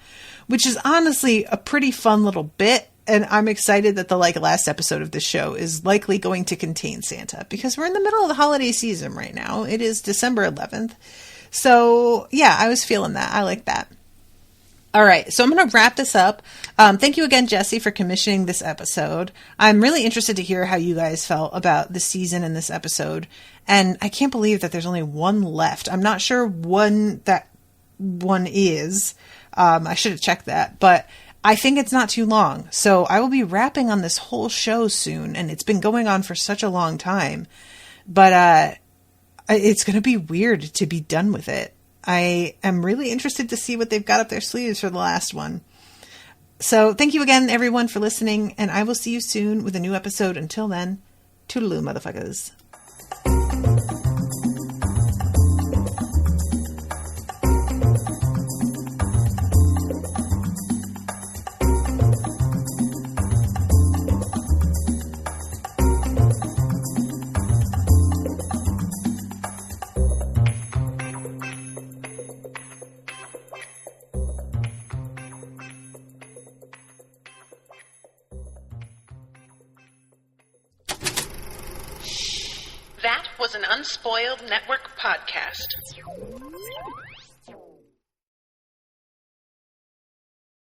which is honestly a pretty fun little bit. And I'm excited that the like last episode of the show is likely going to contain Santa, because we're in the middle of the holiday season right now. It is December 11th. So yeah, I was feeling that. I like that. All right, so I'm going to wrap this up. Thank you again, Jessie, for commissioning this episode. I'm really interested to hear how you guys felt about the season and this episode. And I can't believe that there's only one left. I'm not sure that one is. I should have checked that, but I think it's not too long. So I will be wrapping on this whole show soon, and it's been going on for such a long time. But it's going to be weird to be done with it. I am really interested to see what they've got up their sleeves for the last one. So thank you again, everyone, for listening, and I will see you soon with a new episode. Until then, toodaloo, motherfuckers. That was an Unspoiled Network podcast.